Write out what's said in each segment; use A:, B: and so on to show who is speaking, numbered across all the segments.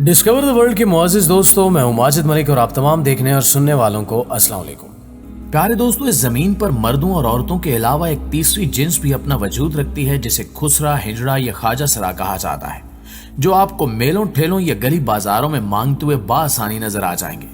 A: Discover the world के मुआजिज दोस्तों, मैं हूं माजिद मलिक और आप तमाम देखने और सुनने वालों को अस्सलाम वालेकुम। प्यारे दोस्तों, इस जमीन पर मर्दों और औरतों के अलावा एक तीसरी जिन्स भी अपना वजूद रखती है जिसे खुसरा, हिजड़ा या ख्वाजा सरा कहा जाता है, जो आपको मेलों ठेलों या गली बाजारों में मांगते हुए बासानी नजर आ जाएंगे,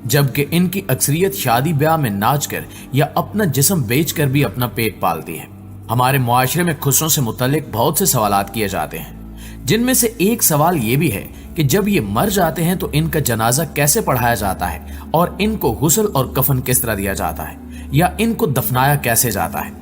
A: जबकि इनकी अक्सरियत शादी ब्याह में नाच कर या अपना जिस्म बेच कर भी अपना पेट पालती है। हमारे मुआशरे में खुसरों से मुतल्लिक बहुत से सवालात किए जाते हैं, जिनमें से एक सवाल ये भी है कि जब ये मर जाते हैं तो इनका जनाजा कैसे पढ़ाया जाता है और इनको गुस्ल और कफन किस तरह दिया जाता है या इनको दफनाया कैसे जाता है।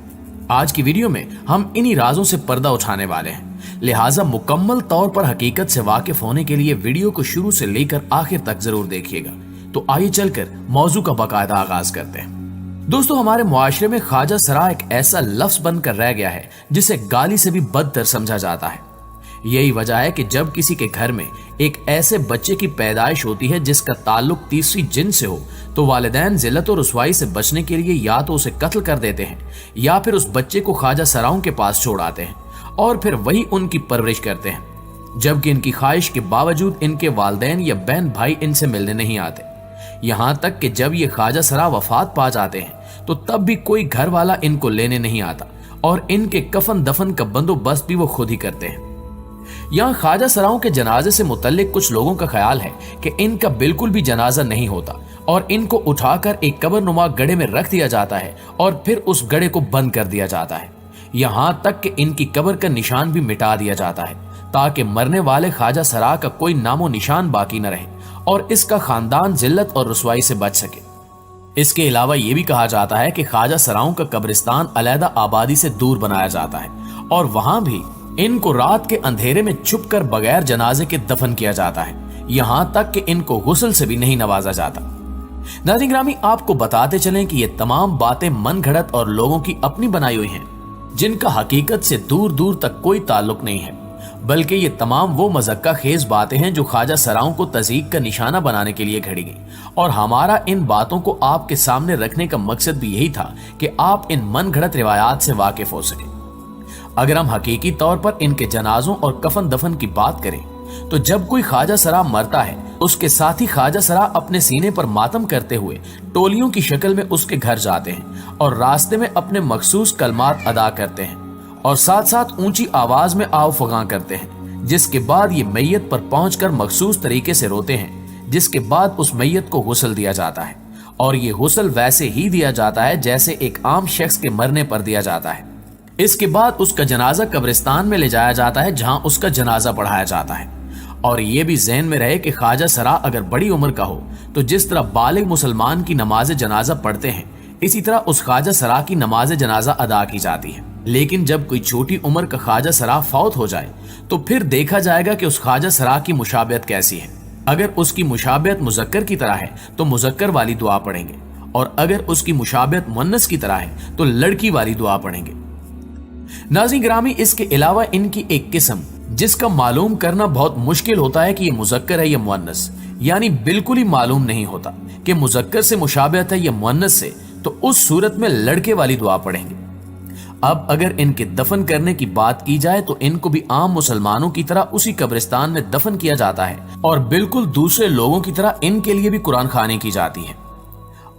A: आज की वीडियो में हम इन्हीं राजों से पर्दा उठाने वाले हैं, लिहाजा मुकम्मल तौर पर हकीकत से वाकिफ होने के लिए वीडियो को शुरू से लेकर आखिर तक जरूर देखिएगा। तो आइए चलकर मौजू का बाकायदा आगाज करते हैं। दोस्तों, हमारे मुआशरे में ख्वाजा सरा एक ऐसा लफ्ज बनकर रह गया है जिसे गाली से भी बदतर समझा जाता है। यही वजह है कि जब किसी के घर में एक ऐसे बच्चे की पैदाइश होती है जिसका ताल्लुक तीसरी जिन से हो, तो वालिदैन जिल्लत और रुसवाई से बचने के लिए या तो उसे कत्ल कर देते हैं या फिर उस बच्चे को ख्वाजा सराओं के पास छोड़ आते हैं और फिर वही उनकी परवरिश करते हैं, जबकि इनकी ख्वाहिश के बावजूद इनके वालिदैन या बहन भाई इनसे मिलने नहीं आते। यहाँ तक कि जब ये ख्वाजा सरा वफात पा जाते हैं तो तब भी कोई घर वाला इनको लेने नहीं आता और इनके कफन दफन का बंदोबस्त भी वो खुद ही करते हैं। यहाँ ख्वाजा सराओं के जनाजे से मुतल्लिक कुछ लोगों का ख्याल है कि इनका बिल्कुल भी जनाजा नहीं होता और इनको उठाकर एक कब्रनुमा गड्ढे में रख दिया जाता है और फिर उस गड्ढे को बंद कर दिया जाता है। यहाँ तक कि इनकी कब्र का निशान भी मिटा दिया जाता है ताकि मरने वाले ख्वाजा सरा का कोई नामो निशान बाकी न रहे और इसका खानदान जिल्लत और रुसवाई से बच सके। इसके अलावा ये भी कहा जाता है कि ख्वाजा सराओं का कब्रिस्तान अलहदा आबादी से दूर बनाया जाता है और वहां भी इनको रात के अंधेरे में छुपकर बगैर जनाजे के दफन किया जाता है, यहां तक कि इनको गुस्ल से भी नहीं नवाजा जाता। नाज़रीन ग्रामी, आपको बताते चलें कि ये तमाम बातें मन घड़त और लोगों की अपनी बनाई हुई हैं, जिनका हकीकत से दूर दूर तक कोई ताल्लुक नहीं है, बल्कि ये तमाम वो मज़क्का खेज बातें हैं जो ख्वाजा सराओं को तज़ीक का निशाना बनाने के लिए घड़ी गई। और हमारा इन बातों को आपके सामने रखने का मकसद भी यही था कि आप इन मन घड़त रिवायात से वाकिफ हो सके। अगर हम हकीकी तौर पर इनके जनाजों और कफन दफन की बात करें तो जब कोई ख्वाजा सरा मरता है, उसके साथ ही ख्वाजा सरा अपने सीने पर मातम करते हुए टोलियों की शक्ल में उसके घर जाते हैं और रास्ते में अपने मखसूस कलमात अदा करते हैं और साथ साथ ऊंची आवाज में आव फगां करते हैं, जिसके बाद ये मैयत पर पहुंचकर मखसूस तरीके से रोते हैं, जिसके बाद उस मैयत को गुस्ल दिया जाता है और ये गुस्ल वैसे ही दिया जाता है जैसे एक आम शख्स के मरने पर दिया जाता है। इसके बाद उसका जनाजा कब्रिस्तान में ले जाया जाता है जहां उसका जनाजा पढ़ाया जाता है। और ये भी ज़हन में रहे कि ख्वाजा सरा अगर बड़ी उम्र का हो तो जिस तरह बालिग मुसलमान की नमाज जनाजा पढ़ते हैं, इसी तरह उस ख्वाजा सरा की नमाज जनाजा अदा की जाती है। लेकिन जब कोई छोटी उम्र का ख्वाजा सरा फौत हो जाए तो फिर देखा जाएगा कि उस ख्वाजा सरा की मुशाबियत कैसी है। अगर उसकी मुशाबियत मुजक्कर की तरह है तो मुजक्कर वाली दुआ पढ़ेंगे और अगर उसकी मुशाबियत मुन्नस की तरह है तो लड़की वाली दुआ पढ़ेंगे। नाज़रीन ग्रामी, इसके अलावा इनकी एक किस्म जिसका मालूम करना बहुत मुश्किल होता है कि ये मुजक्कर है या मुअन्नस, यानी बिल्कुल ही मालूम नहीं होता कि मुजक्कर से मुशाबियत है या मुअन्नस से, तो उस सूरत में लड़के वाली दुआ पढ़ेंगे। अब अगर इनके दफन करने की बात की जाए तो इनको भी आम मुसलमानों की तरह उसी कब्रिस्तान में दफन किया जाता है और बिल्कुल दूसरे लोगों की तरह इनके लिए भी कुरान खानी की जाती है।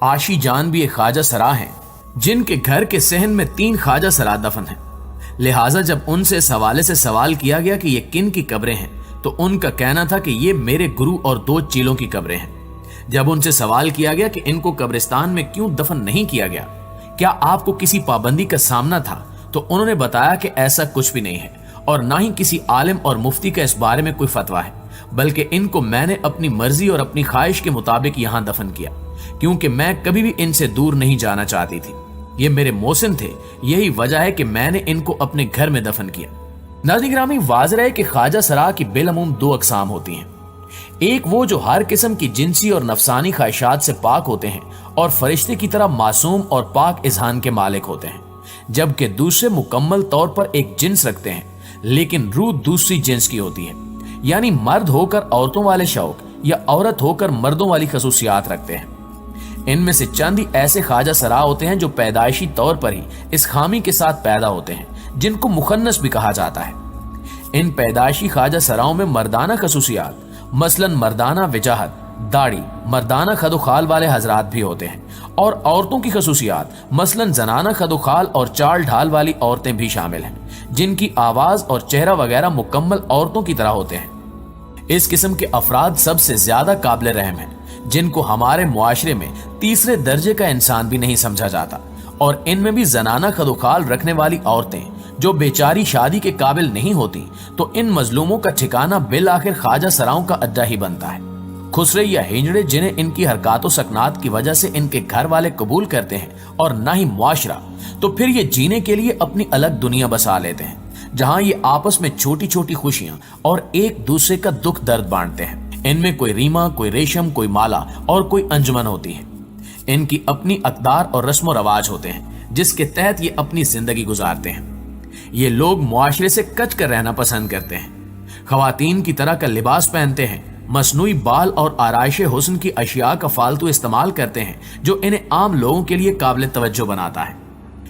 A: आशी जान भी एक ख्वाजा सरा हैं जिनके घर के सहन में 3 ख्वाजा सरा दफन हैं। लिहाजा जब उनसे इस हवाले से सवाल किया गया कि ये किन की कब्रें हैं तो उनका कहना था कि ये मेरे गुरु और 2 चीलों की कब्रें हैं। जब उनसे सवाल किया गया कि इनको कब्रिस्तान में क्यों दफन नहीं किया गया, क्या आपको किसी पाबंदी का सामना था, तो उन्होंने बताया कि ऐसा कुछ भी नहीं है और ना ही किसी आलिम और मुफ्ती का इस बारे में कोई फतवा है, बल्कि इनको मैंने अपनी मर्जी और अपनी ख्वाहिश के मुताबिक यहाँ दफन किया, क्योंकि मैं कभी भी इनसे दूर नहीं जाना चाहती थी। ये मेरे मोहसिन थे, यही वजह है कि मैंने इनको अपने घर में दफन किया। नाज़रीन ग्रामी, वाज़ेह है कि ख्वाजा सरा की बिलअमूम 2 अक़साम होती हैं। एक वो जो हर किस्म की जिनसी और नफसानी ख्वाहिशात से पाक होते हैं और फरिश्ते की तरह मासूम और पाक इज़हान के मालिक होते हैं, जबकि दूसरे मुकम्मल तौर पर एक जिन्स रखते हैं लेकिन रूह दूसरी जिन्स की होती है, यानी मर्द होकर औरतों वाले शौक या औरत होकर मर्दों वाली खसूसियात रखते हैं। इनमें से चंद ही ऐसे ख्वाजा सरा होते हैं जो पैदाइशी तौर पर ही इस खामी के साथ पैदा होते हैं, जिनको मुखन्नस भी कहा जाता है। इन पैदाइशी ख्वाजा सराओं में मर्दाना खसूसियात मसलन मर्दाना विजाहत, दाढ़ी, मर्दाना खदोखाल वाले हजरात भी होते हैं, और औरतों की खसूसियात मसलन जनाना खदोखाल और चाल ढाल वाली औरतें भी शामिल हैं, जिनकी आवाज और चेहरा वगैरह मुकम्मल औरतों की तरह होते हैं। इस किस्म के अफराद सबसे ज्यादा काबिल रहम हैं, जिनको हमारे मुआशरे में तीसरे दर्जे का इंसान भी नहीं समझा जाता, और इनमें भी जनाना खदोखाल रखने वाली औरतें जो बेचारी शादी के काबिल नहीं होती, तो इन मजलूमों का ठिकाना बिल आखिर ख्वाजा सराओं का अड्डा ही बनता है। खुसरे या हिजड़े जिन्हें इनकी हरकतों सकनात की वजह से इनके घर वाले कबूल करते हैं और ना ही मुआशरा, तो फिर ये जीने के लिए अपनी अलग दुनिया बसा लेते हैं, जहां ये आपस में छोटी छोटी खुशियां और एक दूसरे का दुख दर्द बांटते हैं। इनमें कोई रीमा, कोई रेशम, कोई माला और कोई अंजुमन होती है। इनकी अपनी अकदार और रस्म रवाज होते हैं, जिसके तहत ये अपनी जिंदगी गुजारते हैं। ये लोग मुआशरे से कच कर रहना पसंद करते हैं, खवातीन की तरह का लिबास पहनते हैं, मसनूई बाल और आराइश हुस्न की अशिया का फालतू इस्तेमाल करते हैं, जो इन्हें आम लोगों के लिए काबिल तवज्जो बनाता है।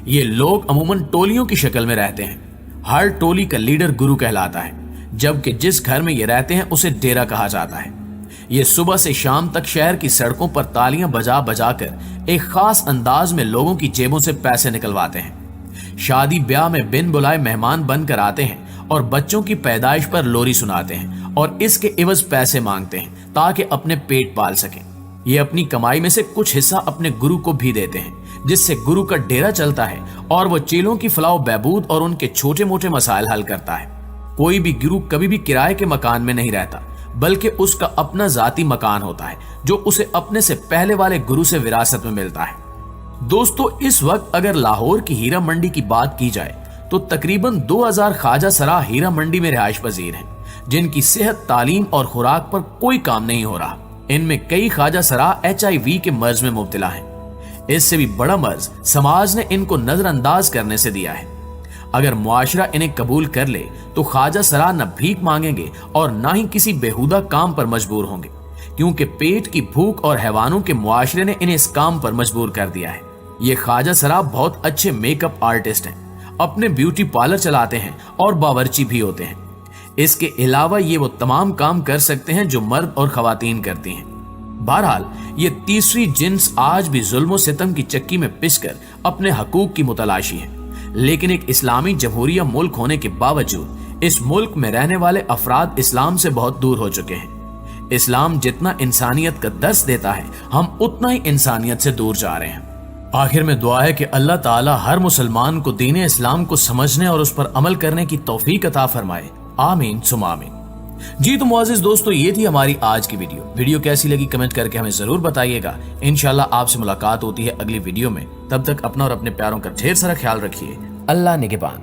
A: ये लोग अमूमन टोलियों की शक्ल में रहते हैं। हर टोली का लीडर गुरु कहलाता है, जबकि जिस घर में ये रहते हैं उसे डेरा कहा जाता है। ये सुबह से शाम तक शहर की सड़कों पर तालियां बजा बजा कर एक खास अंदाज में लोगों की जेबों से पैसे निकलवाते हैं। शादी ब्याह में बिन बुलाए मेहमान बनकर आते हैं और बच्चों की पैदाइश पर लोरी सुनाते हैं और इसके इवज पैसे मांगते हैं ताकि अपने पेट पाल सकें। ये अपनी कमाई में से कुछ हिस्सा अपने गुरु को भी देते हैं, जिससे गुरु का डेरा चलता है और वो चेलों की फलाह बहबूद और उनके छोटे मोटे मसाइल हल करता है। कोई भी गुरु कभी भी किराए के मकान में नहीं रहता, बल्कि उसका अपना जाती मकान होता है, जो उसे अपने से पहले वाले गुरु से विरासत में मिलता है। दोस्तों, इस वक्त अगर लाहौर की हीरा मंडी की बात की जाए तो तकरीबन 2000 ख्वाजा सरा हीरा मंडी में रिहाइश पजीर हैं, जिनकी सेहत, तालीम और खुराक पर कोई काम नहीं हो रहा। इनमें कई ख्वाजा सरा HIV के मर्ज में मुब्तला हैं। इससे भी बड़ा मर्ज समाज ने इनको नजरअंदाज करने से दिया है। अगर मुआशरा इन्हें कबूल कर ले तो ख्वाजा सरा न भीख मांगेंगे और ना ही किसी बेहुदा काम पर मजबूर होंगे, क्योंकि पेट की भूख और हैवानों के मुआशरे ने इन्हें इस काम पर मजबूर कर दिया है। ये ख्वाजा सरा बहुत अच्छे मेकअप आर्टिस्ट हैं, अपने ब्यूटी पार्लर चलाते हैं और बावर्ची भी होते हैं। इसके अलावा ये वो तमाम काम कर सकते हैं जो मर्द और खवातीन करती हैं। बहरहाल ये तीसरी जिन्स आज भी जुल्म और सितम की चक्की में पिसकर अपने हकूक की मुतलाशी है, लेकिन एक इस्लामी जमहूरिया मुल्क होने के बावजूद इस मुल्क में रहने वाले अफराद इस्लाम से बहुत दूर हो चुके हैं। इस्लाम जितना इंसानियत का दर्स देता है, हम उतना ही इंसानियत से दूर जा रहे हैं। आखिर में दुआ है कि अल्लाह ताला हर मुसलमान को दीन इस्लाम को समझने और उस पर अमल करने की तौफीक अता फरमाए। आमीन सुम्मा आमीन। जी तो मुआज़िज़ दोस्तों, ये थी हमारी आज की वीडियो कैसी लगी कमेंट करके हमें जरूर बताइएगा। इंशाल्लाह आपसे मुलाकात होती है अगली वीडियो में। तब तक अपना और अपने प्यारों का ढेर सारा ख्याल रखिए। अल्लाह निगहबान।